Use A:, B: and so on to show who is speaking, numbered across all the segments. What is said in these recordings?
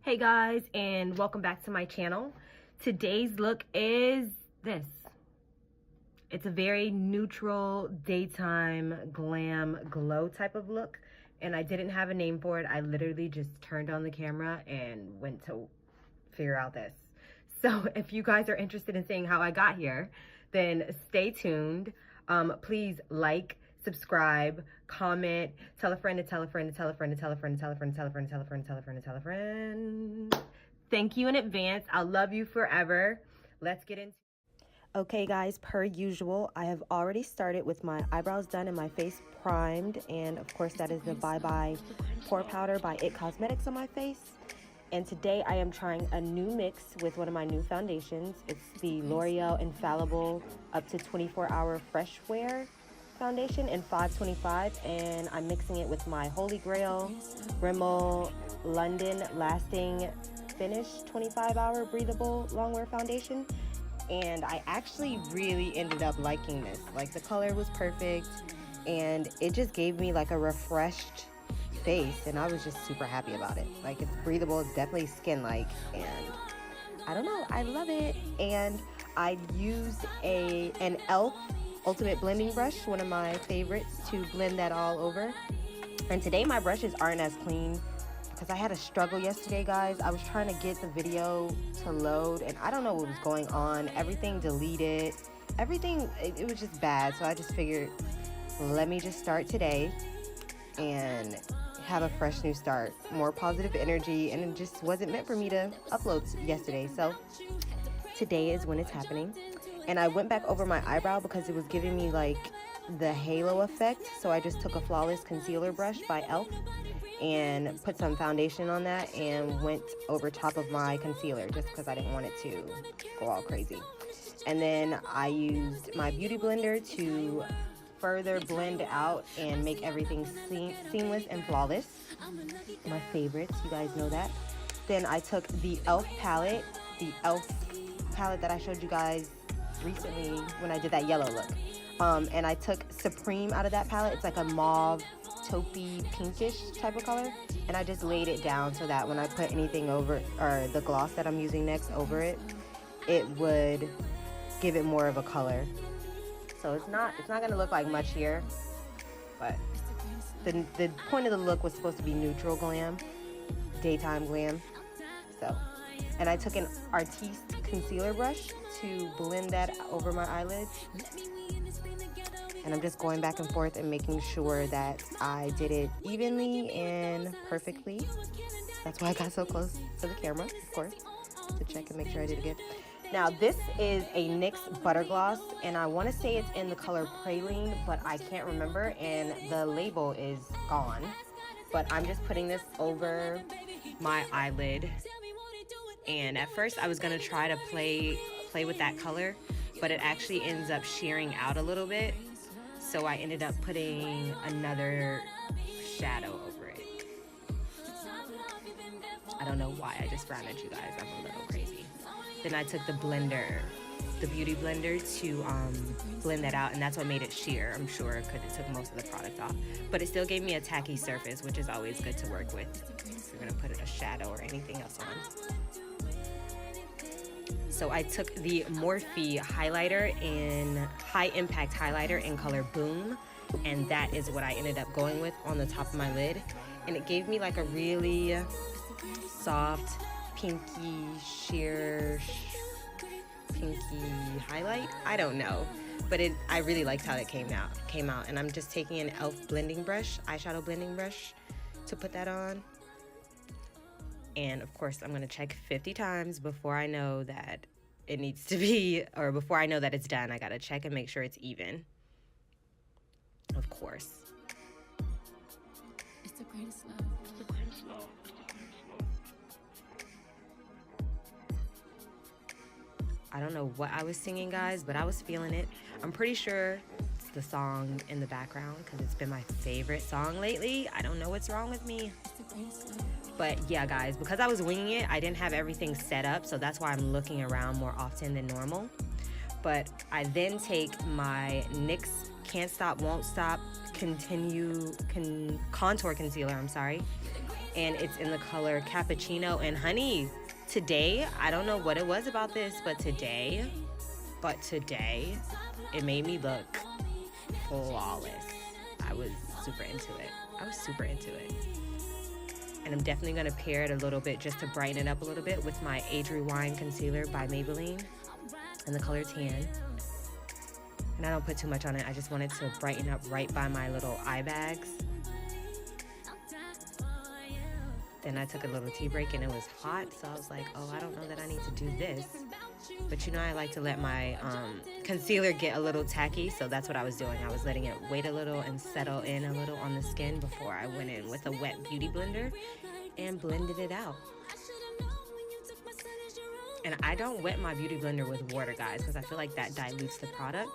A: Hey guys, and welcome back to my channel. Today's look is this. It's a very neutral daytime glam glow type of look, and I didn't have a name for it. I literally just turned on the camera and went to figure out this. So if you guys are interested in seeing how I got here, then stay tuned. Please like, subscribe, comment, tell a friend to tell a friend to tell a friend to tell a friend to tell a friend to tell a friend to tell a friend to tell a friend to tell a friend. Thank you in advance. I'll love you forever. Let's get into. Okay guys, per usual, I have already started with my eyebrows done and my face primed, and of course that is the Bye Bye Pore Powder by It Cosmetics on my face. And today I am trying a new mix with one of my new foundations. It's the L'Oreal Infallible Up to 24-Hour Fresh Wear foundation in 525, and I'm mixing it with my Holy Grail Rimmel London Lasting Finish 25-Hour Breathable Longwear foundation. And I actually really ended up liking this. Like, the color was perfect and it just gave me like a refreshed face, and I was just super happy about it. Like, it's breathable, it's definitely skin-like, and I don't know, I love it. And I used an e.l.f. Ultimate Blending Brush, one of my favorites, to blend that all over. And today my brushes aren't as clean because I had a struggle yesterday, guys. I was trying to get the video to load and I don't know what was going on. Everything deleted, everything, it was just bad. So I just figured, let me just start today and have a fresh new start, more positive energy, and it just wasn't meant for me to upload yesterday. So today is when it's happening. And I went back over my eyebrow because it was giving me like the halo effect. So I just took a Flawless Concealer brush by e.l.f. and put some foundation on that and went over top of my concealer just because I didn't want it to go all crazy. And then I used my beauty blender to further blend out and make everything seamless and flawless. My favorites, you guys know that. Then I took the e.l.f. palette, that I showed you guys recently when I did that yellow look, and I took Supreme out of that palette. It's like a mauve taupey pinkish type of color, and I just laid it down so that when I put anything over, or the gloss that I'm using next over it, it would give it more of a color. So it's not gonna look like much here, but the point of the look was supposed to be neutral glam, daytime glam. So, and I took an Artiste concealer brush to blend that over my eyelids, and I'm just going back and forth and making sure that I did it evenly and perfectly. That's why I got so close to the camera, of course, to check and make sure I did it good. Now this is a NYX butter gloss, and I want to say it's in the color Praline, but I can't remember, and the label is gone. But I'm just putting this over my eyelid, and at first I was gonna try to play with that color, but it actually ends up shearing out a little bit, so I ended up putting another shadow over it. I don't know why I just frowned at you guys, I'm a little crazy. Then I took the blender, the beauty blender, to blend that out, and that's what made it sheer, I'm sure, because it took most of the product off. But it still gave me a tacky surface, which is always good to work with if you're gonna put a shadow or anything else on. So I took the Morphe highlighter, in high impact highlighter in color Boom, and that is what I ended up going with on the top of my lid. And it gave me like a really soft, pinky, sheer, pinky highlight. I don't know, but I really liked how it came out. And I'm just taking an e.l.f. blending brush, eyeshadow blending brush, to put that on. And of course, I'm gonna check 50 times before I know that it needs to be, or before I know that it's done. I gotta check and make sure it's even. Of course. It's the greatest love. It's the greatest love. I don't know what I was singing, guys, but I was feeling it. I'm pretty sure it's the song in the background because it's been my favorite song lately. I don't know what's wrong with me. It's the greatest love. But yeah, guys, because I was winging it, I didn't have everything set up, so that's why I'm looking around more often than normal. But I then take my NYX Can't Stop, Won't Stop Contour Concealer, and it's in the color Cappuccino. And honey, today, I don't know what it was about this, but today, it made me look flawless. I was super into it. And I'm definitely gonna pair it a little bit just to brighten it up a little bit with my Age Rewind Concealer by Maybelline in the color Tan. And I don't put too much on it. I just wanted to brighten up right by my little eye bags. Then I took a little tea break and it was hot, so I was like, oh, I don't know that I need to do this. But you know, I like to let my concealer get a little tacky, so that's what I was doing. I was letting it wait a little and settle in a little on the skin before I went in with a wet beauty blender and blended it out. And I don't wet my beauty blender with water, guys, because I feel like that dilutes the product.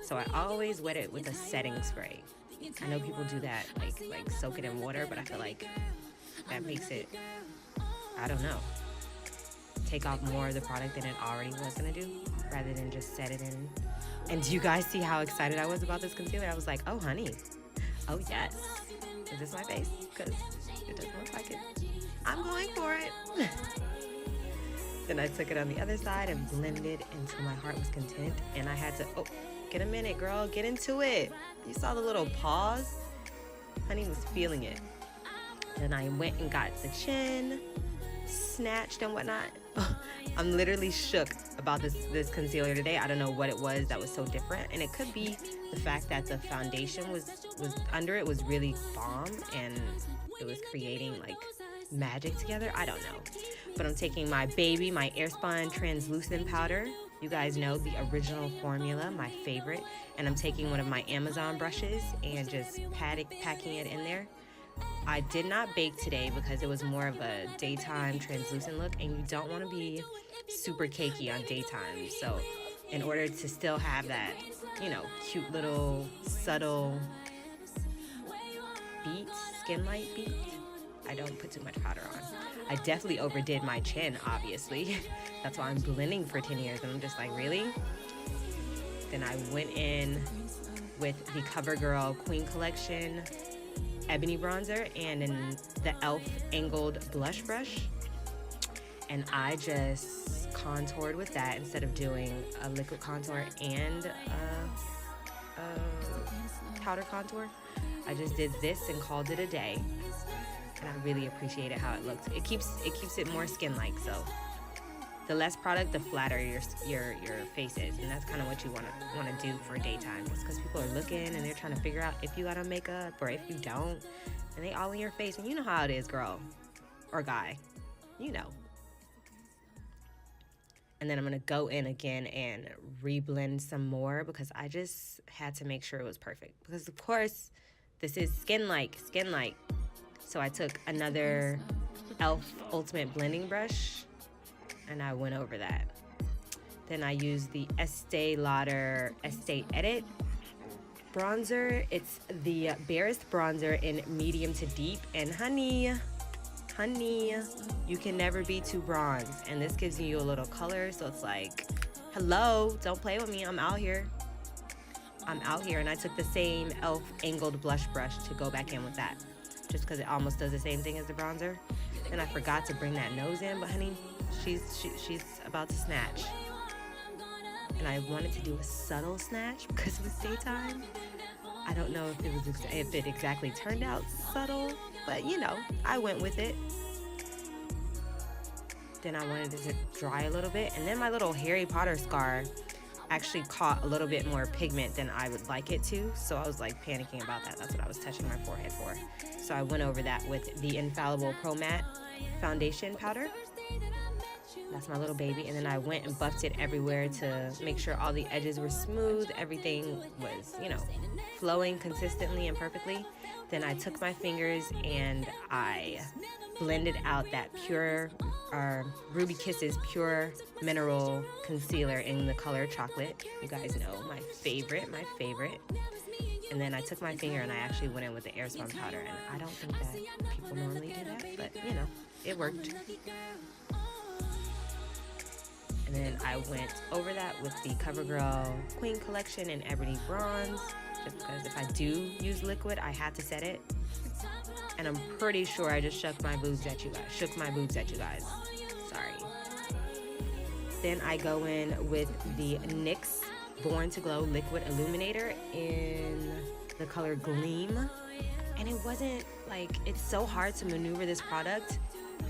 A: So I always wet it with a setting spray. I know people do that, like soak it in water, but I feel like that makes it, I don't know, take off more of the product than it already was gonna do, rather than just set it in. And do you guys see how excited I was about this concealer? I was like, oh honey, oh yes. Is this my face? Because it doesn't look like it. I'm going for it. Then I took it on the other side and blended until my heart was content. And I had to, oh, get a minute, girl, get into it. You saw the little pause? Honey was feeling it. Then I went and got the chin snatched and whatnot. I'm literally shook about this concealer today. I don't know what it was that was so different, and it could be the fact that the foundation was under it was really bomb and it was creating like magic together. I don't know, but I'm taking my baby, my Airspun translucent powder. You guys know the original formula, my favorite, and I'm taking one of my Amazon brushes and just packing it in there. I did not bake today because it was more of a daytime translucent look, and you don't want to be super cakey on daytime. So in order to still have that, you know, cute little subtle beat, skin light beat, I don't put too much powder on. I definitely overdid my chin, obviously. That's why I'm blending for 10 years, and I'm just like, really? Then I went in with the CoverGirl Queen Collection Ebony bronzer and in the e.l.f. angled blush brush, and I just contoured with that instead of doing a liquid contour and powder contour. I just did this and called it a day, and I really appreciated how it looked. It keeps it more skin-like, so the less product, the flatter your face is, and that's kind of what you want to do for daytime, just because people are looking and they're trying to figure out if you got on makeup or if you don't, and they all in your face, and you know how it is, girl or guy, you know. And then I'm gonna go in again and reblend some more because I just had to make sure it was perfect, because of course this is skin-like. So I took another e.l.f. Ultimate Blending Brush and I went over that. Then I used the Estee Lauder Estee Edit bronzer. It's the barest bronzer in medium to deep. And honey, you can never be too bronze. And this gives you a little color, so it's like, hello, don't play with me. I'm out here. And I took the same e.l.f. angled blush brush to go back in with that, just because it almost does the same thing as the bronzer. And I forgot to bring that nose in, but honey, she's about to snatch. And I wanted to do a subtle snatch because it was daytime. I don't know if it exactly turned out subtle, but you know, I went with it. Then I wanted it to dry a little bit, and then my little Harry Potter scar actually caught a little bit more pigment than I would like it to, so I was like panicking about that. That's what I was touching my forehead for. So I went over that with the Infallible Pro Matte foundation powder. That's my little baby. And then I went and buffed it everywhere to make sure all the edges were smooth, everything was, you know, flowing consistently and perfectly. Then I took my fingers and I blended out that pure Ruby Kisses Pure Mineral Concealer in the color Chocolate. You guys know, my favorite. And then I took my finger and I actually went in with the Airspun powder, and I don't think that people normally do that, but you know, it worked. And then I went over that with the CoverGirl Queen Collection in Ebony Bronze, just because if I do use liquid, I had to set it. And I'm pretty sure I just shook my boobs at you guys. Sorry. Then I go in with the NYX Born to Glow Liquid Illuminator in the color Gleam. And it wasn't, like, it's so hard to maneuver this product,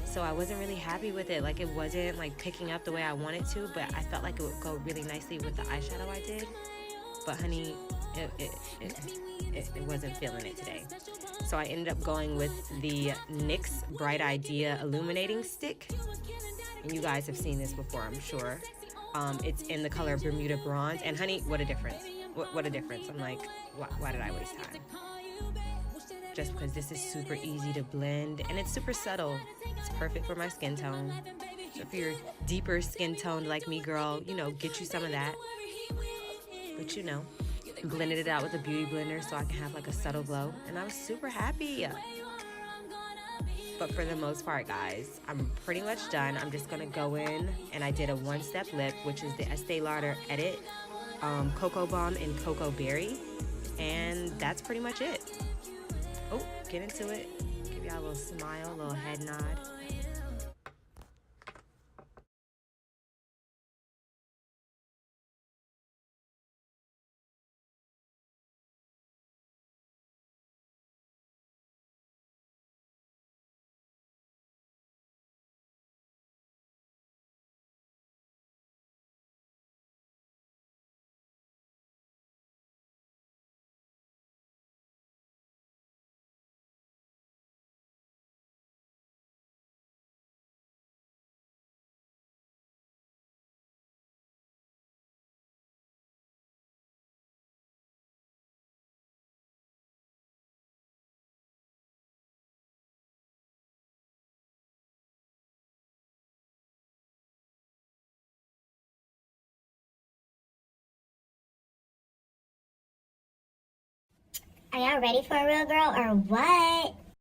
A: so I wasn't really happy with it. Like, it wasn't, like, picking up the way I wanted to, but I felt like it would go really nicely with the eyeshadow I did. But honey, it wasn't feeling it today. So I ended up going with the NYX Bright Idea Illuminating Stick. And you guys have seen this before, I'm sure. It's in the color Bermuda Bronze. And honey, what a difference. What a difference. I'm like, why did I waste time? Just because this is super easy to blend and it's super subtle. It's perfect for my skin tone. So if you're deeper skin toned like me, girl, you know, get you some of that. But you know, blended it out with a beauty blender so I can have like a subtle glow. And I was super happy. But for the most part, guys, I'm pretty much done. I'm just gonna go in and I did a one-step lip, which is the Estee Lauder Edit Cocoa Bomb and Cocoa Berry. And that's pretty much it. Oh, get into it. Give y'all a little smile, a little head nod.
B: Are y'all ready for a real girl or what?